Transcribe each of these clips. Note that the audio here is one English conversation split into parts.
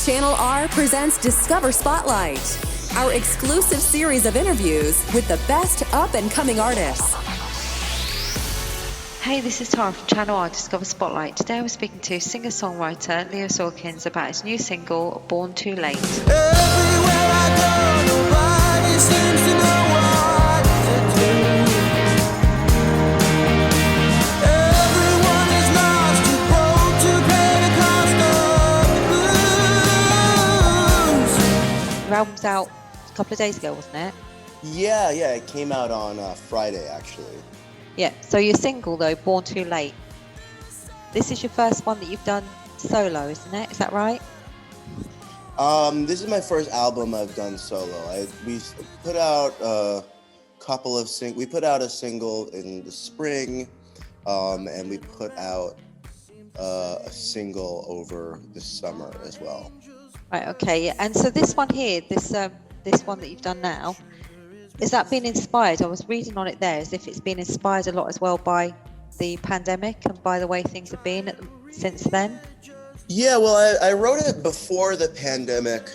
Channel R presents Discover Spotlight, our exclusive series of interviews with the best up-and-coming artists. Hey, this is Tara from Channel R Discover Spotlight. Today we're speaking to singer-songwriter Leo Sawikin about his new single, Born Too Late. Everywhere I go, nobody seems to know what to do. Everyone is lost, too broke to pay the cost of the blues. Your album's out a couple of days ago, wasn't it? Yeah, it came out on Friday, actually. Yeah, so your single though, Born Too Late. This is your first one that you've done solo, isn't it? Is that right? This is my first album I've done solo. We put out a couple of we put out a single in the spring, and we put out a single over the summer as well. Right, okay. Yeah. And so this one here, this one that you've done now, is that been inspired? I was reading on it there as if it's been inspired a lot as well by the pandemic and by the way things have been since then. Yeah, well, I wrote it before the pandemic,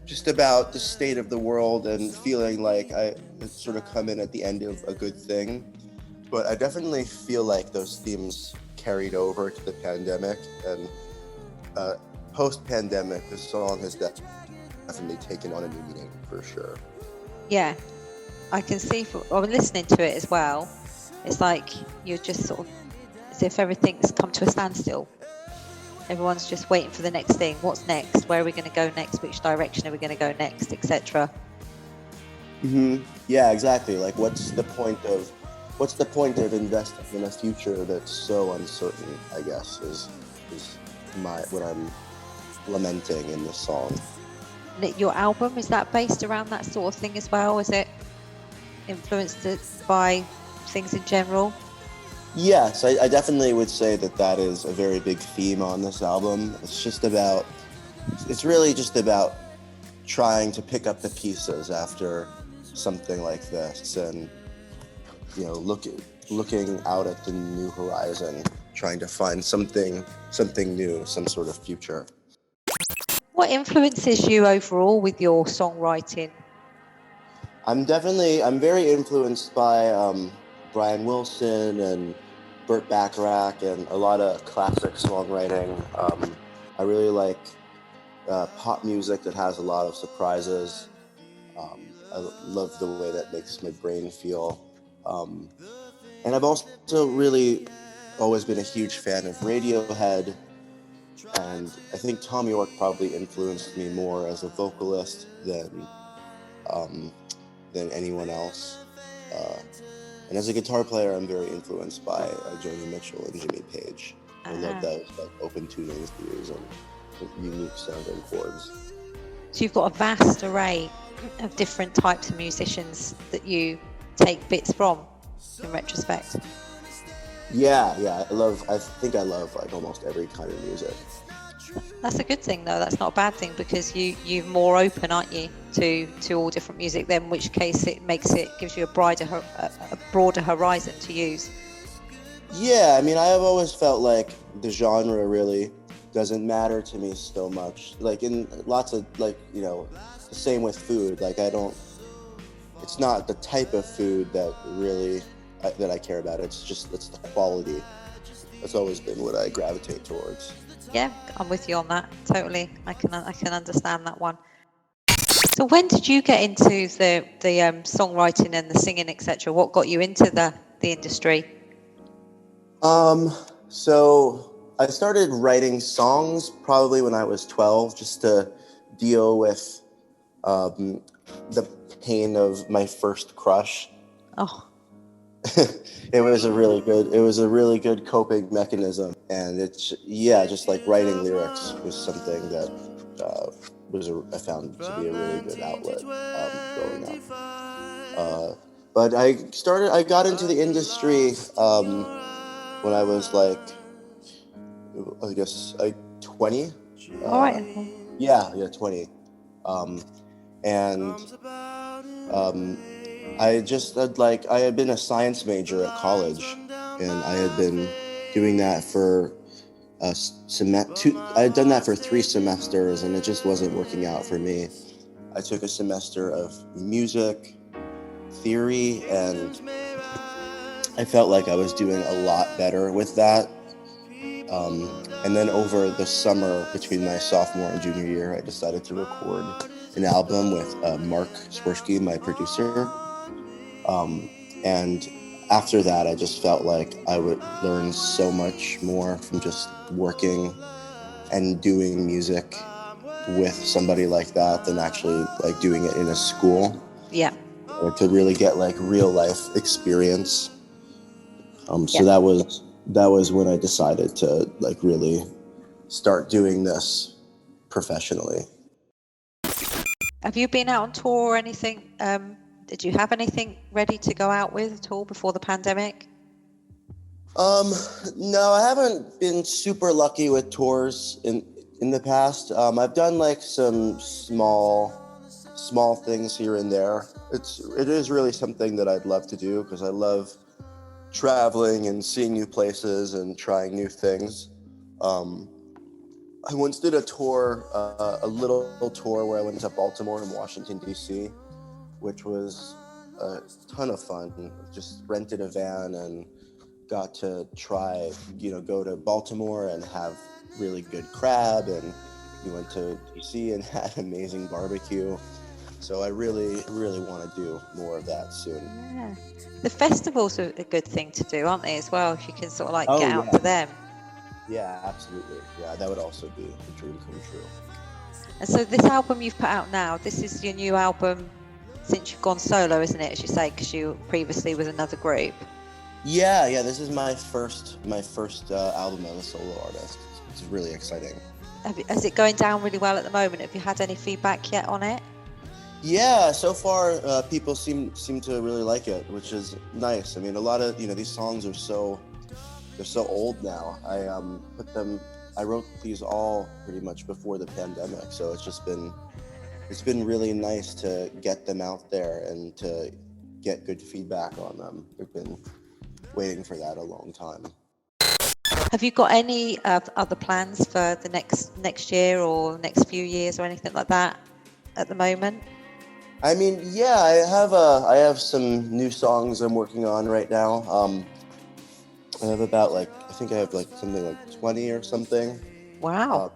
just about the state of the world and feeling like I had sort of come in at the end of a good thing. But I definitely feel like those themes carried over to the pandemic, and post-pandemic, this song has definitely taken on a new meaning for sure. Yeah, I can see I'm listening to it as well. It's like you're just sort of as if everything's come to a standstill. Everyone's just waiting for the next thing. What's next? Where are we going to go next? Which direction are we going to go next, etc. Yeah, exactly. Like, what's the point of investing in a future that's so uncertain? I guess is what I'm lamenting in this song. Your album, is that based around that sort of thing as well? Is it influenced by things in general? Yes, I definitely would say that is a very big theme on this album. It's really just about trying to pick up the pieces after something like this, and looking out at the new horizon, trying to find something new, some sort of future. What influences you overall with your songwriting? I'm very influenced by Brian Wilson and Burt Bacharach and a lot of classic songwriting. I really like pop music that has a lot of surprises. I love the way that makes my brain feel. And I've also really always been a huge fan of Radiohead. And I think Tom York probably influenced me more as a vocalist than anyone else. And as a guitar player, I'm very influenced by Joni Mitchell and Jimmy Page. I love those open tuning views and unique sounding chords. So you've got a vast array of different types of musicians that you take bits from, in retrospect. Yeah. I think I love like almost every kind of music. That's a good thing, though. That's not a bad thing, because you're more open, aren't you, to all different music. Then, in which case gives you a broader horizon to use. Yeah, I mean, I have always felt like the genre really doesn't matter to me so much. Like in lots of the same with food. Like it's not the type of food that really that I care about. It's the quality. That's always been what I gravitate towards. Yeah, I'm with you on that. Totally. I can understand that one. So when did you get into the songwriting and the singing, etc.? What got you into the industry? So I started writing songs probably when I was 12, just to deal with the pain of my first crush. Oh. It was a really good coping mechanism, and just like writing lyrics was something that I found to be a really good outlet growing up. But I got into the industry when I was like, I guess 20. All right. Yeah, 20. I had been a science major at college, and I had been doing that for I had done that for 3 semesters, and it just wasn't working out for me. I took a semester of music theory, and I felt like I was doing a lot better with that. And then over the summer between my sophomore and junior year, I decided to record an album with Mark Swirsky, my producer. And after that, I just felt like I would learn so much more from just working and doing music with somebody like that than actually like doing it in a school. Yeah. Or to really get like real life experience. So Yeah. that was when I decided to like really start doing this professionally. Have you been out on tour or anything? Did you have anything ready to go out with at all before the pandemic? No, I haven't been super lucky with tours in the past. I've done like some small things here and there. It is really something that I'd love to do because I love traveling and seeing new places and trying new things. I once did a tour, a little tour where I went to Baltimore and Washington, D.C., which was a ton of fun. Just rented a van and got to try, go to Baltimore and have really good crab, and we went to D.C. and had amazing barbecue. So I really, really want to do more of that soon. Yeah. The festivals are a good thing to do, aren't they, as well, if you can sort of like get out yeah. to them. Yeah, absolutely. Yeah, that would also be a dream come true. And so this album you've put out now, this is your new album since you've gone solo, isn't it, as you say, because you previously was another group? Yeah, this is my first album as a solo artist. It's really exciting. Is it going down really well at the moment? Have you had any feedback yet on it? Yeah, so far people seem to really like it, which is nice. I mean, a lot of these songs are they're so old now. I wrote these all pretty much before the pandemic, so it's been really nice to get them out there and to get good feedback on them. We've been waiting for that a long time. Have you got any other plans for the next year or next few years or anything like that at the moment? I mean, yeah, I have some new songs I'm working on right now. I have about I think I have something like 20 or something. Wow.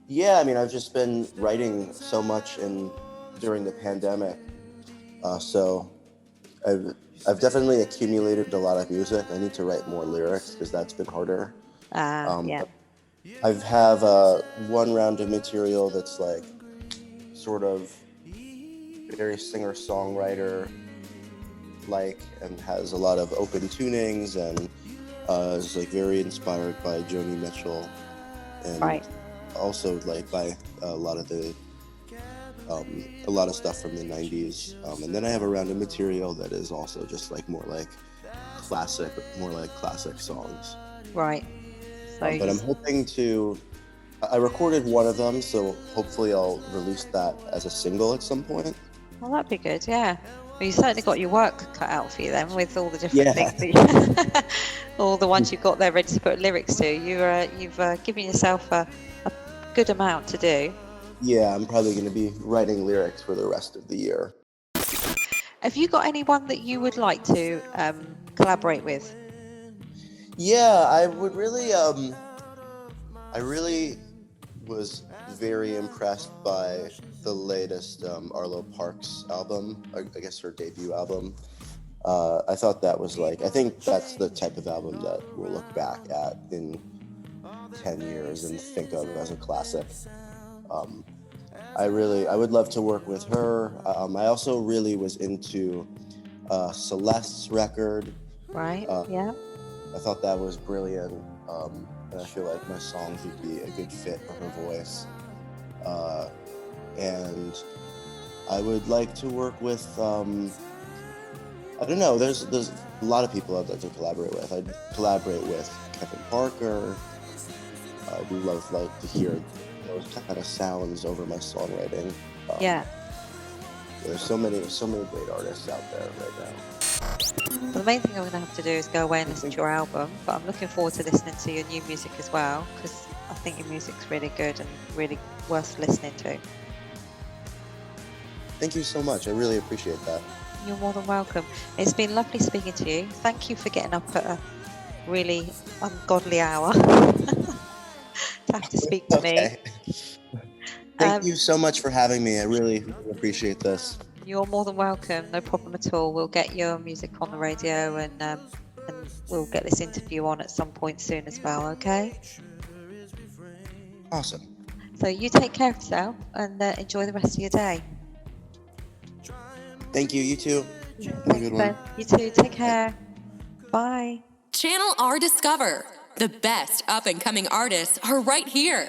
Yeah, I mean, I've just been writing so much during the pandemic. So I've definitely accumulated a lot of music. I need to write more lyrics because that's been harder. Yeah. I have one round of material that's like sort of very singer-songwriter and has a lot of open tunings and is very inspired by Joni Mitchell, and right. Also by a lot of stuff from the 90s. And then I have a round of material that is also just more like classic songs. Right. So but I'm hoping I recorded one of them, so hopefully I'll release that as a single at some point. Well, that'd be good, yeah. Well, you certainly got your work cut out for you then, with all the different things that all the ones you've got there ready to put lyrics to. You've given yourself a good amount to do. Yeah, I'm probably going to be writing lyrics for the rest of the year. Have you got anyone that you would like to collaborate with? Yeah, I would really. I really was very impressed by the latest Arlo Parks album. I guess her debut album. I thought that was I think that's the type of album that we'll look back at in 10 years and think of as a classic. I would love to work with her. I also really was into Celeste's record. Right, yeah. I thought that was brilliant. And I feel like my songs would be a good fit for her voice. And I would like to work with, I don't know, there's a lot of people I'd like to collaborate with. I'd collaborate with Kevin Parker. I'd love to hear those kind of sounds over my songwriting. Yeah. There's so many great artists out there right now. Well, the main thing I'm going to have to do is go away and listen to your album, but I'm looking forward to listening to your new music as well, because I think your music's really good and really worth listening to. Thank you so much. I really appreciate that. You're more than welcome. It's been lovely speaking to you. Thank you for getting up at a really ungodly hour to have to speak to me. Thank you so much for having me. I really appreciate this. You're more than welcome. No problem at all. We'll get your music on the radio and we'll get this interview on at some point soon as well, okay? Awesome. So you take care of yourself and enjoy the rest of your day. Thank you. You too. Have a good one. You too. Take care. Bye. Channel R Discover. The best up and coming artists are right here.